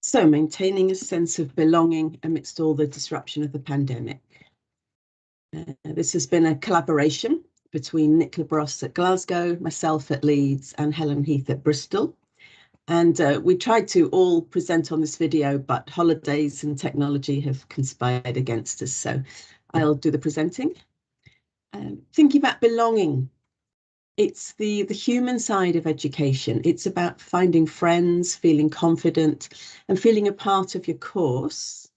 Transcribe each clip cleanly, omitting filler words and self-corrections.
So, maintaining a sense of belonging amidst all the disruption of the pandemic. This has been a collaboration between Nick Labrosse at Glasgow, myself at Leeds, and Helen Heath at Bristol. And we tried to all present on this video, but holidays and technology have conspired against us. So I'll do the presenting. Thinking about belonging. It's the human side of education. It's about finding friends, feeling confident, and feeling a part of your course.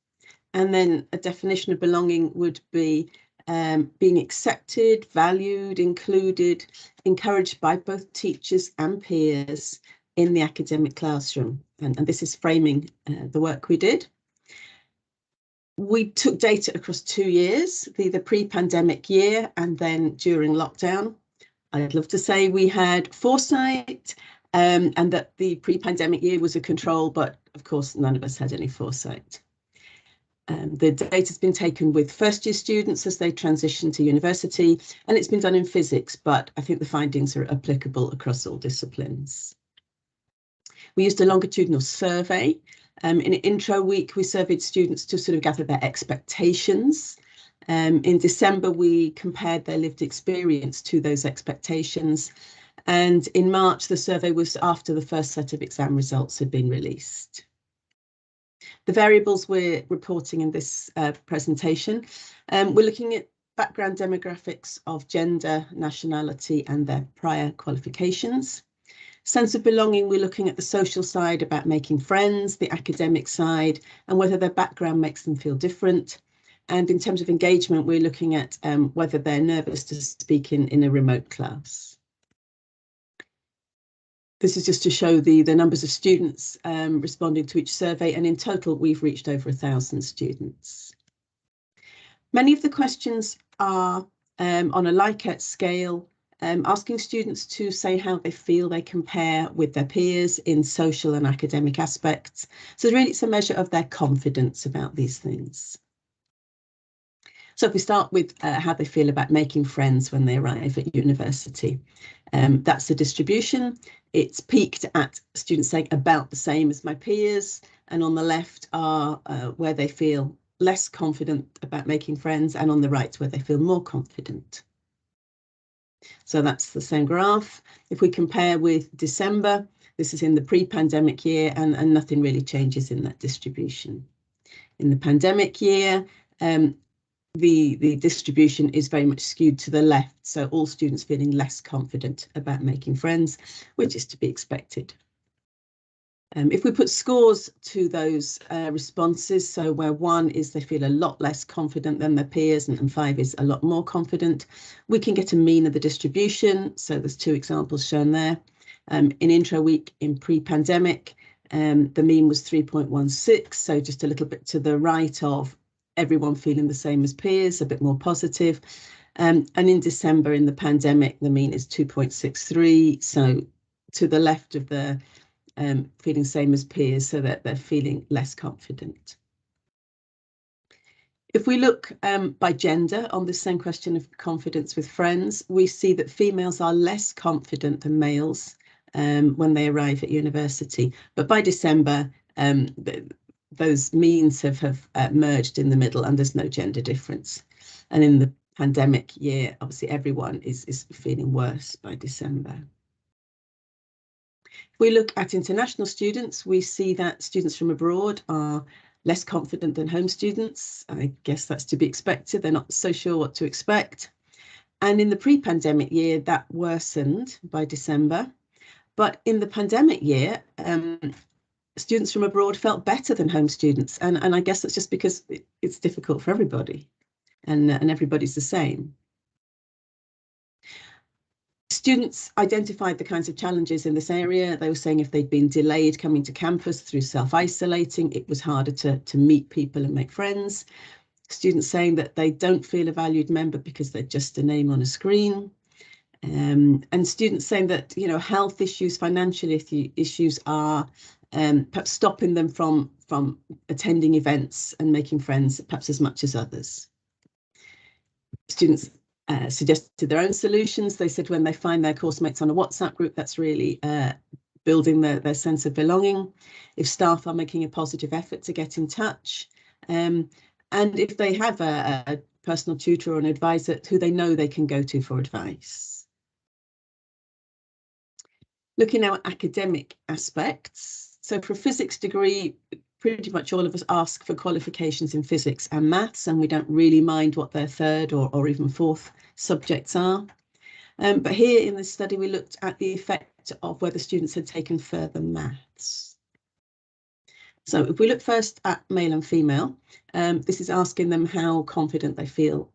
And then a definition of belonging would be being accepted, valued, included, encouraged by both teachers and peers in the academic classroom. And this is framing the work we did. We took data across 2 years, the pre-pandemic year and then during lockdown. I'd love to say we had foresight and that the pre-pandemic year was a control, but of course none of us had any foresight. The data has been taken with first-year students as they transition to university, and it's been done in physics, but I think the findings are applicable across all disciplines. We used a longitudinal survey. In intro week, we surveyed students to sort of gather their expectations. In December, we compared their lived experience to those expectations. And in March, the survey was after the first set of exam results had been released. The variables we're reporting in this presentation, we're looking at background demographics of gender, nationality, and their prior qualifications. Sense of belonging, we're looking at the social side about making friends, the academic side, and whether their background makes them feel different. And in terms of engagement, we're looking at whether they're nervous to speak in a remote class. This is just to show the numbers of students responding to each survey, and in total, we've reached over 1,000 students. Many of the questions are on a Likert scale, asking students to say how they feel they compare with their peers in social and academic aspects. So really it's a measure of their confidence about these things. So if we start with how they feel about making friends when they arrive at university, that's the distribution. It's peaked at students saying about the same as my peers, and on the left are where they feel less confident about making friends, and on the right where they feel more confident. So that's the same graph. If we compare with December, this is in the pre-pandemic year, and nothing really changes in that distribution. In the pandemic year, the distribution is very much skewed to the left, so all students feeling less confident about making friends, which is to be expected. If we put scores to those responses, so where 1 is they feel a lot less confident than their peers and 5 is a lot more confident, we can get a mean of the distribution. So there's 2 examples shown there. In intro week in pre-pandemic, the mean was 3.16, so just a little bit to the right of everyone feeling the same as peers, a bit more positive. And in December in the pandemic, the mean is 2.63, so to the left of the feeling same as peers, so that they're feeling less confident. If we look by gender on the same question of confidence with friends, we see that females are less confident than males when they arrive at university. But by December, those means have merged in the middle, and there's no gender difference. And in the pandemic year, obviously everyone is feeling worse by December. If we look at international students, we see that students from abroad are less confident than home students. I guess that's to be expected. They're not so sure what to expect. And in the pre-pandemic year, that worsened by December. But in the pandemic year, students from abroad felt better than home students. And I guess that's just because it's difficult for everybody, and everybody's the same. Students identified the kinds of challenges in this area. They were saying if they'd been delayed coming to campus through self-isolating, it was harder to meet people and make friends. Students saying that they don't feel a valued member because they're just a name on a screen. And students saying that, you know, health issues, financial issues are perhaps stopping them from attending events and making friends, perhaps as much as others. Students suggested their own solutions. They said when they find their course mates on a WhatsApp group, that's really building their sense of belonging, if staff are making a positive effort to get in touch, and if they have a personal tutor or an advisor who they know they can go to for advice. Looking now at academic aspects. So for a physics degree, pretty much all of us ask for qualifications in physics and maths, and we don't really mind what their third or even fourth subjects are. But here in this study, we looked at the effect of whether students had taken further maths. So if we look first at male and female, this is asking them how confident they feel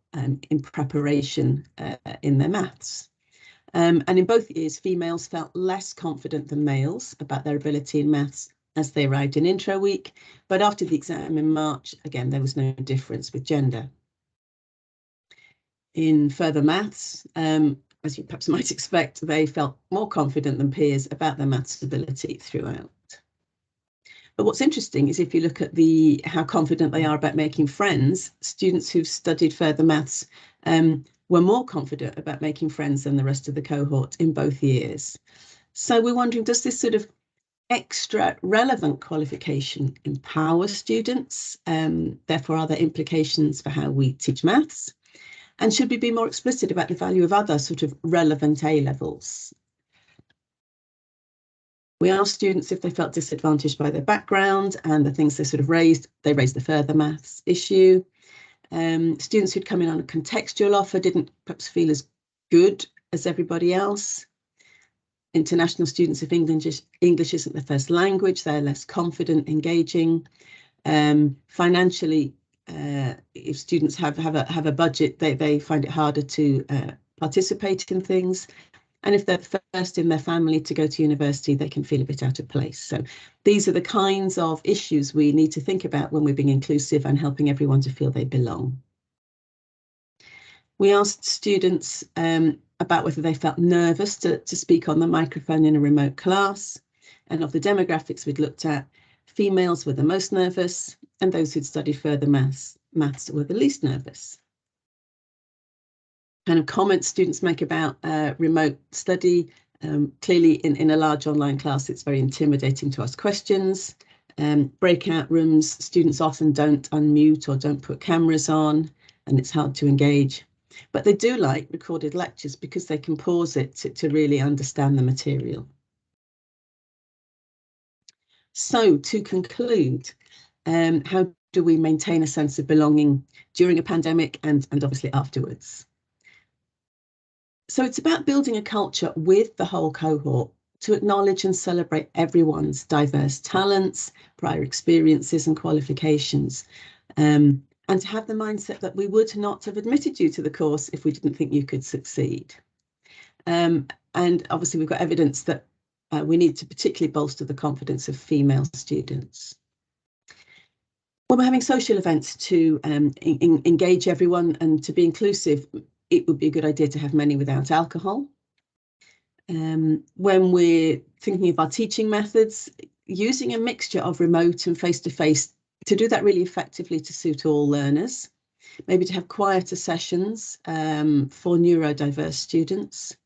in preparation in their maths. And in both years, females felt less confident than males about their ability in maths as they arrived in intro week. But after the exam in March, again, there was no difference with gender. In further maths, as you perhaps might expect, they felt more confident than peers about their maths ability throughout. But what's interesting is if you look at how confident they are about making friends, students who've studied further maths were more confident about making friends than the rest of the cohort in both years. So we're wondering, does this sort of extra relevant qualification empower students? Therefore, are there implications for how we teach maths? And should we be more explicit about the value of other sort of relevant A-levels? We asked students if they felt disadvantaged by their background and the things they raised the further maths issue. Students who'd come in on a contextual offer didn't perhaps feel as good as everybody else. International students, if English isn't their first language, they're less confident engaging. Financially, if students have a budget, they find it harder to participate in things. And if they're the first in their family to go to university, they can feel a bit out of place. So these are the kinds of issues we need to think about when we're being inclusive and helping everyone to feel they belong. We asked students about whether they felt nervous to speak on the microphone in a remote class. And of the demographics we'd looked at, females were the most nervous, and those who'd studied further maths were the least nervous. Kind of comments students make about remote study. Clearly in a large online class, it's very intimidating to ask questions. Breakout rooms, students often don't unmute or don't put cameras on, and it's hard to engage. But they do like recorded lectures because they can pause it to really understand the material. So to conclude, how do we maintain a sense of belonging during a pandemic and obviously afterwards? So it's about building a culture with the whole cohort to acknowledge and celebrate everyone's diverse talents, prior experiences and qualifications, and to have the mindset that we would not have admitted you to the course if we didn't think you could succeed. And obviously we've got evidence that we need to particularly bolster the confidence of female students. When we're having social events to engage everyone and to be inclusive, it would be a good idea to have many without alcohol. When we're thinking of our teaching methods, using a mixture of remote and face-to-face to do that really effectively to suit all learners. Maybe to have quieter sessions for neurodiverse students.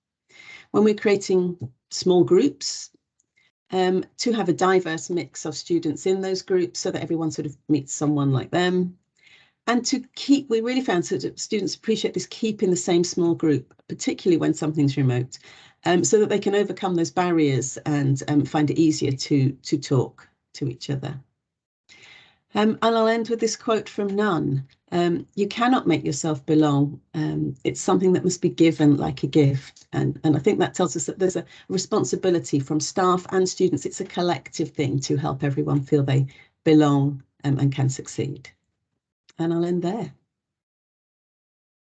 When we're creating small groups, to have a diverse mix of students in those groups so that everyone sort of meets someone like them. And to keep, we really found that students appreciate this keeping the same small group, particularly when something's remote, so that they can overcome those barriers and find it easier to talk to each other. And I'll end with this quote from Nunn. You cannot make yourself belong. It's something that must be given like a gift. And I think that tells us that there's a responsibility from staff and students. It's a collective thing to help everyone feel they belong and can succeed. And I'll end there.